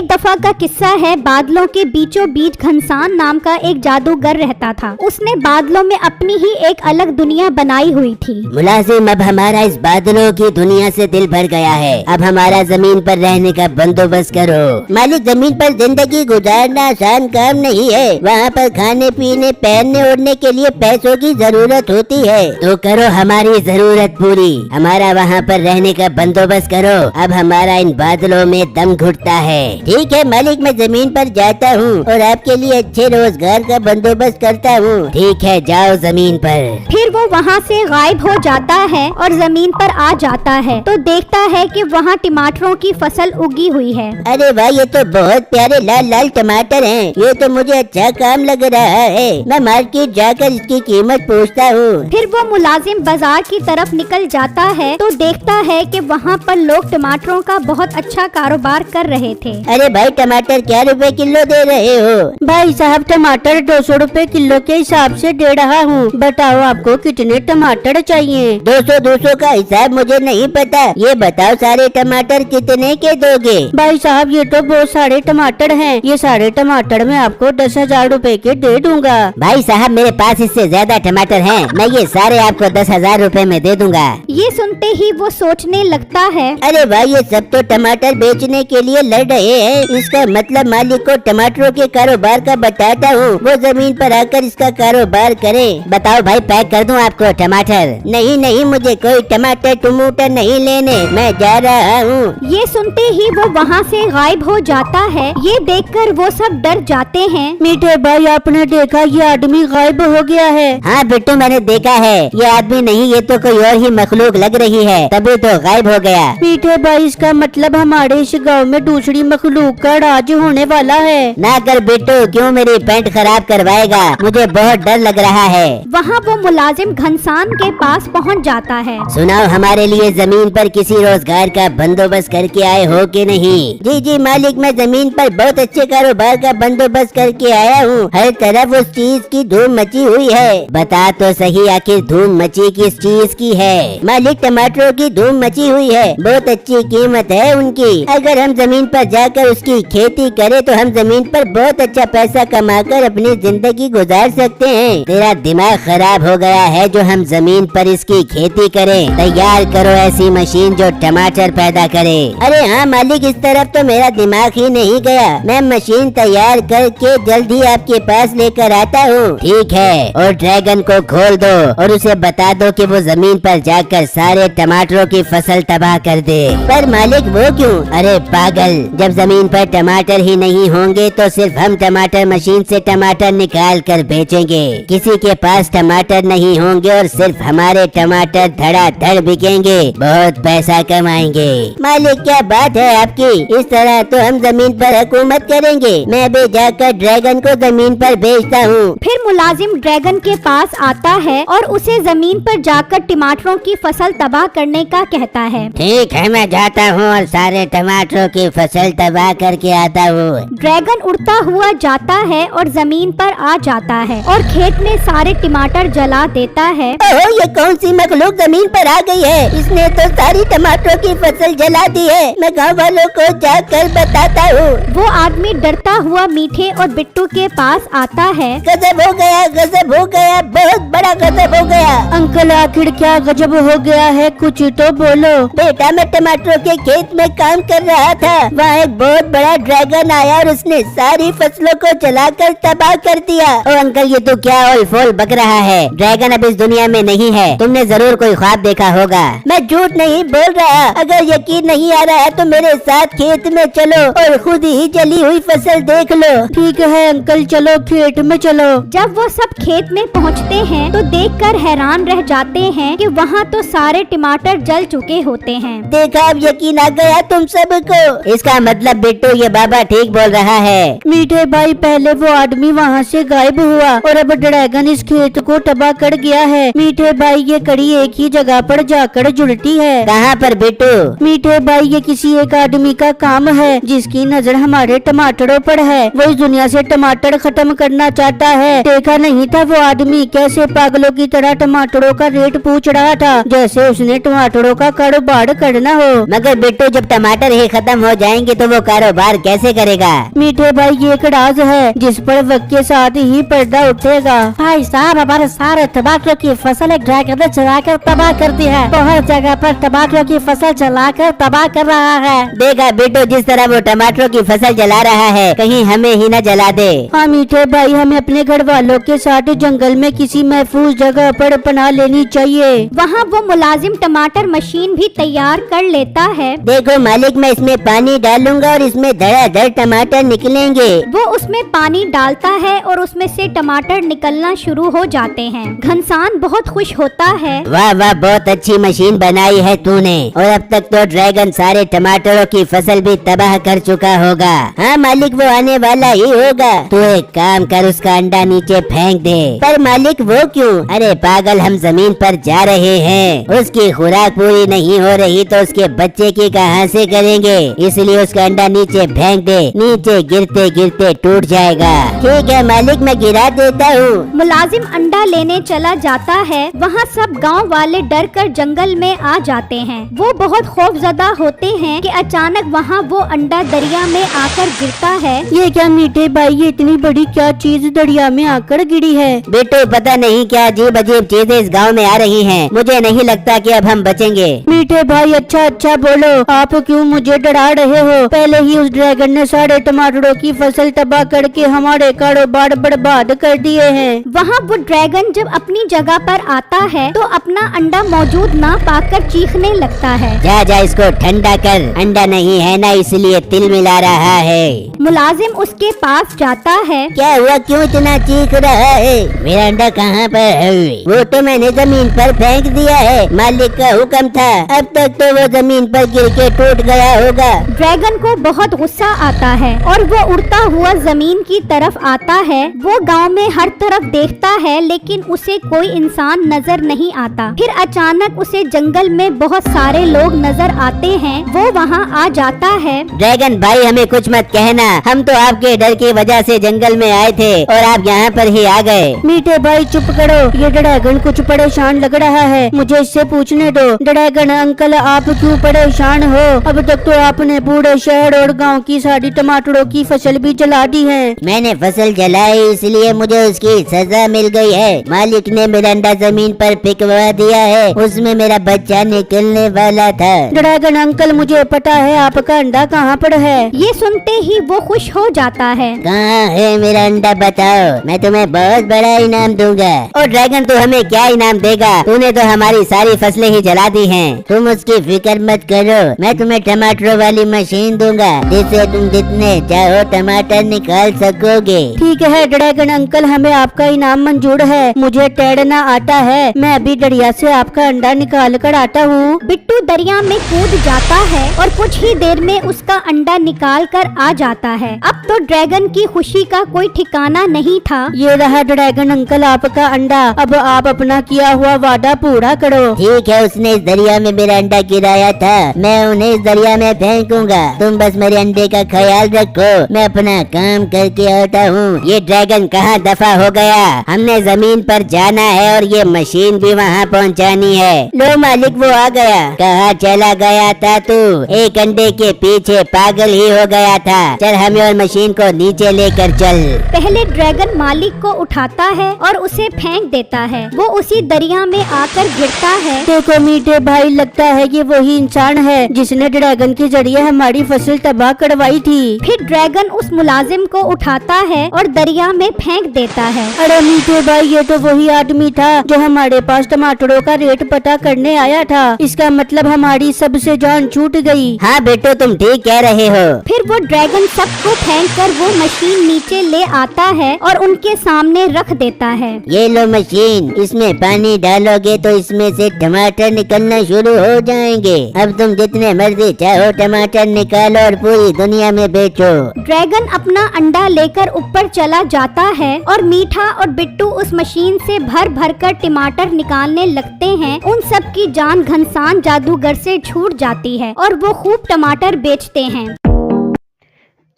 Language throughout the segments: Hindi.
एक दफा का किस्सा है। बादलों के बीचों बीच घनसान नाम का एक जादूगर रहता था। उसने बादलों में अपनी ही एक अलग दुनिया बनाई हुई थी। मुलाजिम, अब हमारा इस बादलों की दुनिया से दिल भर गया है। अब हमारा जमीन पर रहने का बंदोबस्त करो। मालिक, जमीन पर जिंदगी गुजारना आसान काम नहीं है। वहाँ पर खाने पीने पहनने ओढ़ने के लिए पैसों की जरूरत होती है। तो करो हमारी जरूरत पूरी, हमारा वहाँ पर रहने का बंदोबस्त करो। अब हमारा इन बादलों में दम घुटता है। ठीक है मालिक, मैं जमीन पर जाता हूँ और आपके लिए अच्छे रोजगार का बंदोबस्त करता हूँ। ठीक है, जाओ जमीन पर। फिर वो वहाँ से गायब हो जाता है और जमीन पर आ जाता है तो देखता है कि वहाँ टमाटरों की फसल उगी हुई है। अरे भाई, ये तो बहुत प्यारे लाल लाल टमाटर हैं। ये तो मुझे अच्छा काम लग रहा है। मैं मार्केट जाकर इसकी कीमत पूछता हूँ। फिर वो मुलाजिम बाजार की तरफ निकल जाता है तो देखता है कि वहाँ पर लोग टमाटरों का बहुत अच्छा कारोबार कर रहे थे। अरे भाई, टमाटर क्या रुपए किलो दे रहे हो? भाई साहब, टमाटर 200 रुपए किलो के हिसाब से दे रहा हूँ। बताओ आपको कितने टमाटर चाहिए? 200 का हिसाब मुझे नहीं पता। ये बताओ सारे टमाटर कितने के दोगे? भाई साहब, ये तो बहुत सारे टमाटर हैं। ये सारे टमाटर मैं आपको 10,000 रुपए के दे दूंगा। भाई साहब, मेरे पास इससे ज्यादा टमाटर हैं। मैं ये सारे आपको 10,000 रुपए में दे दूंगा। ये सुनते ही वो सोचने लगता है, अरे भाई, ये सब तो टमाटर बेचने के लिए लड़ रहे हैं। इसका मतलब मालिक को टमाटरों के कारोबार का बताता हूँ, वो जमीन पर आकर इसका कारोबार करे। बताओ भाई, पैक कर दूं आपको टमाटर? नहीं नहीं, मुझे कोई टमाटर टमाटर नहीं लेने, मैं जा रहा हूँ। ये सुनते ही वो वहाँ से गायब हो जाता है। ये देखकर वो सब डर जाते हैं। मीठे भाई, आपने देखा ये आदमी गायब हो गया है? हाँ बिट्टू, मैंने देखा है। ये आदमी नहीं, ये तो कोई और ही मखलूक लग रही है, तभी तो गायब हो गया। मीठे भाई, इसका मतलब हमारे इस गांव में दूसरी मखलूक का राज होने वाला है। ना कर बिट्टू, क्यों मेरी पैंट खराब करवाएगा? मुझे बहुत डर लग रहा है। वहाँ वो मुलाजिम घनसान के पास पहुँच जाता है। सुनाओ, हमारे लिए जमीन पर किसी रोजगार का बंदोबस्त करके आए हो कि नहीं? जी जी मालिक, मैं जमीन पर बहुत अच्छे कारोबार का बंदोबस्त करके आया हूँ। हर तरफ उस चीज की धूम मची हुई है। बता तो सही, आखिर धूम मची किस चीज की है? मालिक, टमाटरों की धूम मची हुई है। बहुत अच्छी कीमत है उनकी। अगर हम जमीन पर जाकर उसकी खेती करें तो हम जमीन पर बहुत अच्छा पैसा कमाकर अपनी जिंदगी गुजार सकते हैं। तेरा दिमाग खराब हो गया है जो हम जमीन पर इसकी खेती करें? तैयार करो ऐसी मशीन जो टमाटर पैदा करे। अरे हाँ मालिक, इस तरफ तो मेरा दिमाग ही नहीं गया। मैं मशीन तैयार करके जल्द ही आपके पास लेकर आता हूँ। ठीक है, और ड्रैगन को खोल दो और उसे बता दो कि वो जमीन पर जाकर सारे टमाटरों की फसल तबाह कर दे। पर मालिक, वो क्यों? अरे पागल, जब जमीन पर टमाटर ही नहीं होंगे तो सिर्फ हम टमाटर मशीन से टमाटर निकाल कर बेचेंगे। किसी के पास टमाटर नहीं होंगे और सिर्फ हमारे टमाटर धड़ाधड़ बिकेंगे, बहुत पैसा कमाएंगे। मालिक, क्या बात है आपकी? इस तरह तो हम जमीन पर हुकूमत करेंगे। मैं अभी जाकर ड्रैगन को जमीन पर बेचता हूँ। फिर मुलाजिम ड्रैगन के पास आता है और उसे जमीन पर जाकर टमाटरों की फसल तबाह करने का कहता है। ठीक है, मैं जाता हूँ और सारे टमाटरों की फसल तबाह करके आता हूँ। ड्रैगन उड़ता हुआ जाता है और जमीन पर आ जाता है और खेत में सारे टमाटर जला देता है। ओह, ये कौन सी मखलूक जमीन पर आ गई है? इसने तो सारी टमाटरों की फसल जला दी है। मैं गाँव वालों को जाकर बताता हूँ। वो आदमी डरता हुआ मीठे और बिट्टू के पास आता है। गजब हो गया, गजब हो गया, बहुत बड़ा गजब हो गया। अंकल, आखिर क्या गजब हो गया है? कुछ तो बोलो। बेटा, मैं टमाटरों के खेत में काम कर रहा था। वहाँ एक बहुत बड़ा ड्रैगन आया और उसने सारी फसलों को जलाकर तबाह कर दिया। ओ अंकल, ये तो क्या ओल फोल बक रहा है? ड्रैगन अब इस दुनिया में नहीं है। तुमने जरूर कोई ख्वाब देखा होगा। मैं झूठ नहीं बोल रहा। अगर यकीन नहीं आ रहा है तो मेरे साथ खेत में चलो और खुद ही जली हुई फसल देख लो। ठीक है अंकल, चलो खेत में चलो। जब वो सब खेत में पहुँचते हैं तो देखकर हैरान रह जाते हैं कि वहाँ तो सारे टमाटर जल चुके होते हैं। देखा, अब यकीन आ गया तुम सबको। इसका मतलब बिट्टू, ये बाबा ठीक बोल रहा है। मीठे भाई, पहले वो आदमी वहाँ से गायब हुआ और अब ड्रैगन इस खेत को तबाह कर गया है। मीठे भाई, ये कड़ी एक ही जगह पर जाकर जुड़ती है। कहाँ पर बिट्टू? मीठे भाई, ये किसी एक आदमी का काम है जिसकी नजर हमारे टमाटरों पर है। वो इस दुनिया से टमाटर खत्म करना चाहता है। देखा नहीं था वो आदमी कैसे पागलों की तरह टमाटरों का रेट पूछ रहा था, जैसे उसने टमाटरों का कारोबार करना हो। मगर बिट्टू, जब टमाटर ही खत्म हो जाएंगे तो वो कारोबार कैसे करेगा? मीठे भाई ये एक राज है जिस पर वक्त के साथ ही पर्दा उठेगा। भाई साहब हमारे सारे टमाटरों की फसल एक ड्रैगन ने चलाकर तबाह कर दी है। तो हर जगह पर टमाटरों की फसल चलाकर तबाह कर रहा है। देखा बिट्टू, जिस तरह वो टमाटरों की फसल जला रहा है, कहीं हमें ही न जला दे। हाँ मीठे भाई, हमें अपने घर वालों के साथ जंगल में किसी महफूज जगह पर पनाह लेनी चाहिए। वहाँ वो मुलाजिम टमाटर मशीन भी तैयार कर लेता है। देखो मालिक, मैं इसमें पानी डालूंगा और इसमें धड़ाधड़ टमाटर निकलेंगे। वो उसमें पानी डालता है और उसमें से टमाटर निकलना शुरू हो जाते हैं। घनसान बहुत खुश होता है। वाह वाह, बहुत अच्छी मशीन बनाई है तूने। और अब तक तो ड्रैगन सारे टमाटरों की फसल भी तबाह कर चुका होगा। हाँ मालिक, वो आने वाला ही होगा। तू एक काम कर, उसका अंडा नीचे फेंक दे। पर मालिक वो क्यों? अरे पागल, हम जमीन पर जा रहे हैं। उसकी खुराक पूरी नहीं हो रही तो उसके बच्चे की कहाँ से करेंगे? इसलिए उसका अंडा नीचे फेंक दे, नीचे गिरते गिरते टूट जाएगा। ठीक है मालिक, मैं गिरा देता हूँ। मुलाजिम अंडा लेने चला जाता है। वहाँ सब गांव वाले डर कर जंगल में आ जाते हैं। वो बहुत खौफजदा होते हैं कि अचानक वहाँ वो अंडा दरिया में आकर गिरता है। ये क्या मीठे भाई, ये इतनी बड़ी क्या चीज दरिया में आकर गिरी है? बेटू, पता नहीं क्या अजीब अजीब चीजें इस गांव में आ रही हैं। मुझे नहीं लगता कि अब हम बचेंगे। मीठे भाई अच्छा अच्छा बोलो, आप क्यों मुझे डरा रहे हो? पहले ही उस ड्रैगन ने सारे टमाटरों की फसल तबाह करके हमारे कारोबार बर्बाद कर दिए हैं। वहाँ वो ड्रैगन जब अपनी जगह पर आता है तो अपना अंडा मौजूद ना पाकर चीखने लगता है। जा जा, इसको ठंडा कर। अंडा नहीं है ना, इसलिए तिल मिला रहा है। मुलाजिम उसके पास जाता है। क्या हुआ, क्यों इतना चीख रहा है? मेरा अंडा कहाँ पर है? वो तो मैंने जमीन पर फेंक दिया है, मालिक का हुक्म था। अब तक तो वो जमीन पर गिर के टूट गया होगा। ड्रैगन को बहुत गुस्सा आता है और वो उड़ता हुआ जमीन की तरफ आता है। वो गांव में हर तरफ देखता है लेकिन उसे कोई इंसान नजर नहीं आता। फिर अचानक उसे जंगल में बहुत सारे लोग नजर आते हैं। वो वहाँ आ जाता है। ड्रैगन भाई, हमें कुछ मत कहना। हम तो आपके डर की वजह से जंगल में आए थे और आप यहाँ पर ही आ गए। मीठे भाई चुप करो, ये ड्रैगन कुछ परेशान लग रहा है, मुझे इससे पूछने दो। ड्रैगन अंकल, आप क्यों परेशान हो? अब तक तो आपने पूरे शहर और गांव की सारी टमाटरों की फसल भी जला दी है। मैंने फसल जलाई इसलिए मुझे उसकी सजा मिल गई है। मालिक ने मेरा अंडा जमीन पर फेंकवा दिया है, उसमें मेरा बच्चा निकलने वाला था। ड्रैगन अंकल, मुझे पता है आपका अंडा कहाँ पर है। ये सुनते ही वो खुश हो जाता है। कहाँ है मेरा अंडा, बताओ, मैं तुम्हें बहुत बड़ा इनाम दूंगा। और ड्रैगन, तू हमें क्या इनाम देगा? तूने तो हमारी सारी फसलें ही जला दी हैं। तुम उसकी फिक्र मत करो, मैं तुम्हें टमाटरों वाली मशीन दूंगा जिससे तुम जितने चाहो टमाटर निकाल सकोगे। ठीक है ड्रैगन अंकल, हमें आपका इनाम मंजूर है। मुझे तैरना आता है, मैं अभी दरिया से आपका अंडा निकाल कर आता हूँ। बिट्टू दरिया में कूद जाता है और कुछ ही देर में उसका अंडा निकाल कर आ जाता है। अब तो ड्रैगन की खुशी का कोई ठिकाना नहीं था। ये रहा ड्रैगन अंकल आपका अंडा, अब आप अपना किया हुआ वादा पूरा करो। ठीक है, उसने इस दरिया में मेरा अंडा गिराया था, मैं उन्हें इस दरिया में फेंकूंगा। तुम बस मेरे अंडे का ख्याल रखो, मैं अपना काम करके आता हूँ। ये ड्रैगन कहाँ दफा हो गया? हमने जमीन पर जाना है और ये मशीन भी वहाँ पहुँचानी है। लो मालिक, वो आ गया। कहाँ चला गया था तू? एक अंडे के पीछे पागल ही हो गया था। चल हमें और मशीन को नीचे लेकर चल। पहले ड्रैगन मालिक को उठाता है और उसे फेंक देता है। वो उसी दरिया में आकर गिरता है। देखो मीठे भाई, लगता है ये वही इंसान है जिसने ड्रैगन के जरिए हमारी फसल तबाह करवाई थी। फिर ड्रैगन उस मुलाजिम को उठाता है और दरिया में फेंक देता है। अरे मीठे भाई, ये तो वही आदमी था जो हमारे पास टमाटरों का रेट पता करने आया था। इसका मतलब हमारी सबसे जान छूट गई। हाँ बेटो, तुम ठीक कह रहे हो। फिर वो ड्रैगन सबको फेंक कर वो मशीन नीचे ले आता है और उनके सामने रख देता है। ये लो मशीन, इसमें पानी डालोगे तो इसमें से टमाटर निकलना शुरू हो जाएंगे। अब तुम जितने मर्जी चाहो टमाटर निकालो और पूरी दुनिया में बेचो। ड्रैगन अपना अंडा लेकर ऊपर चला जाता है और मीठा और बिट्टू उस मशीन से भर भर कर टमाटर निकालने लगते हैं। उन सब की जान घनसान जादूगर से छूट जाती है और वो खूब टमाटर बेचते हैं।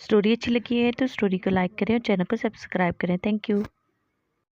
स्टोरी अच्छी लगी है तो स्टोरी को लाइक करें और चैनल को सब्सक्राइब करें। Thank you.